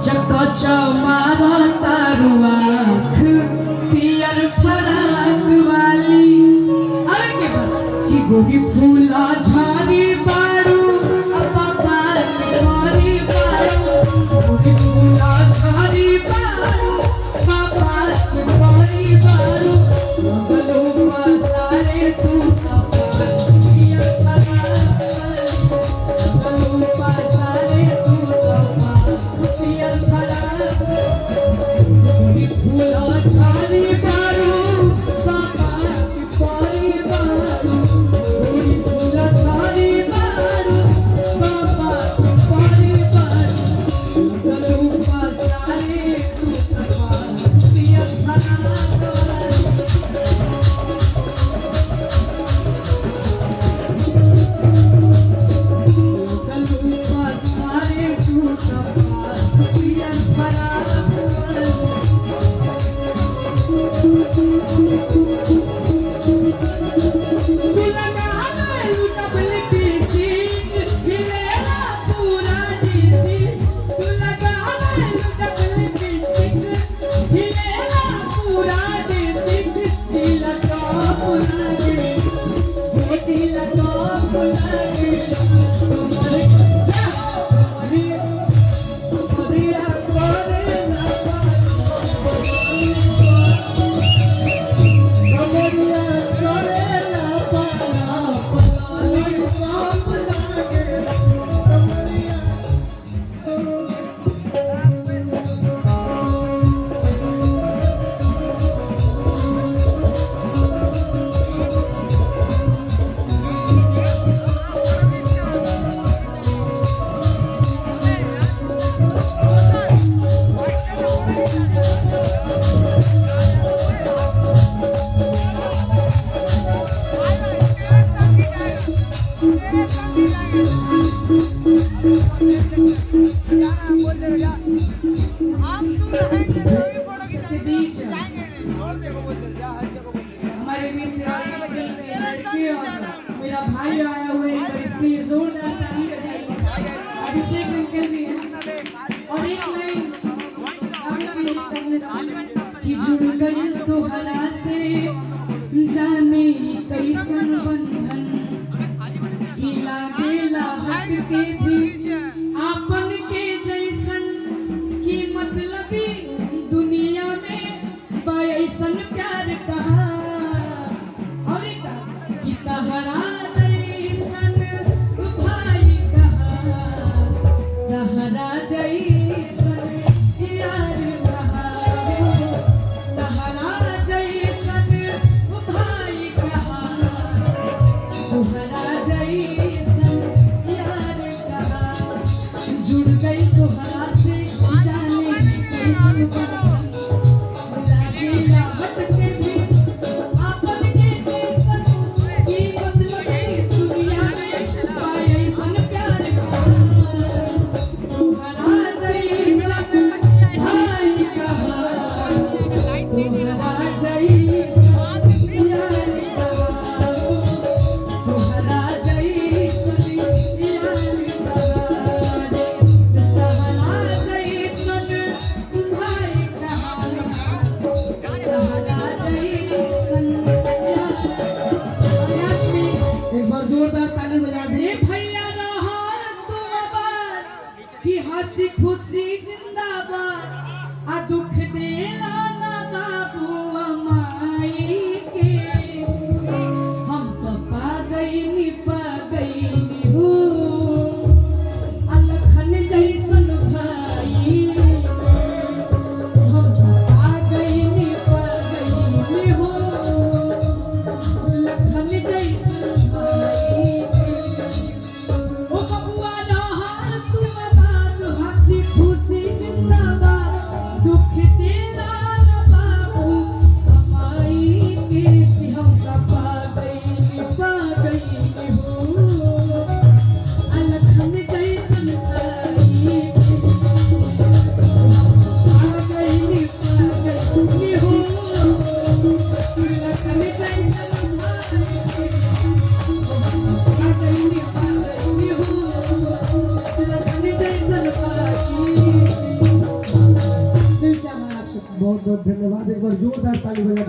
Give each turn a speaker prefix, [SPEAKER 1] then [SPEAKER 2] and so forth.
[SPEAKER 1] चमारा तारू आँख पियर फराक वाली अरे के बाद कि गोरी फूला झाड़ी बारू पापा झाड़ी बारू गोरी फूला झाड़ी बारू पापा झाड़ी बारू गलो पासारे तू पियर फराक गलो पासारे तू पियर फराक फूला झाड़ी बारू पापा झाड़ी बारू फूला झाड़ी बारू पापा झाड़ी बारू गलो पासारे तू पियर फराक हमारे मेरा भाई आया हुआ है तो इसके लिए जोरदार ताली बजाइए। अभिषेक अंकल भी है और एक लाइन कि जुड़ गई तो हरा से जाने कैसन बंधन कि लागेला हट के भी आपन के जैसन कि मतलबी दुनिया में बैसन प्यार कहा और कि तहरा जैसन भाई कहा तहरा जैसन यार कहा तहरा जैसन भाई कहा तोहरा जैसन यार कहा जुड़ गई तोहरा से जाने कैसन बंधन लागेला हट के भी आपन के जैसन की मतलब दुनिया में ऐसन प्यार कहा तोहरा जैसन भाई कहा तोहरा जैसन यार कहा तोहरा जैसन यार कहा तोहरा जैसन भाई
[SPEAKER 2] एक बार जोरदार ताली बजा दे।
[SPEAKER 1] भैया रहा तू आबाद कि हंसी खुशी जिंदाबाद आ दुख देला ना बाबू अमाई के हम तो पा गई हो अलखन जैसन भाई हम तो पा गई हो लखन जैसन भाई ओ बबुआ रहा तू आबाद हंसी खुशी जिंदाबाद दुख
[SPEAKER 2] बहुत बहुत धन्यवाद, एक बार जोरदार ताली बजा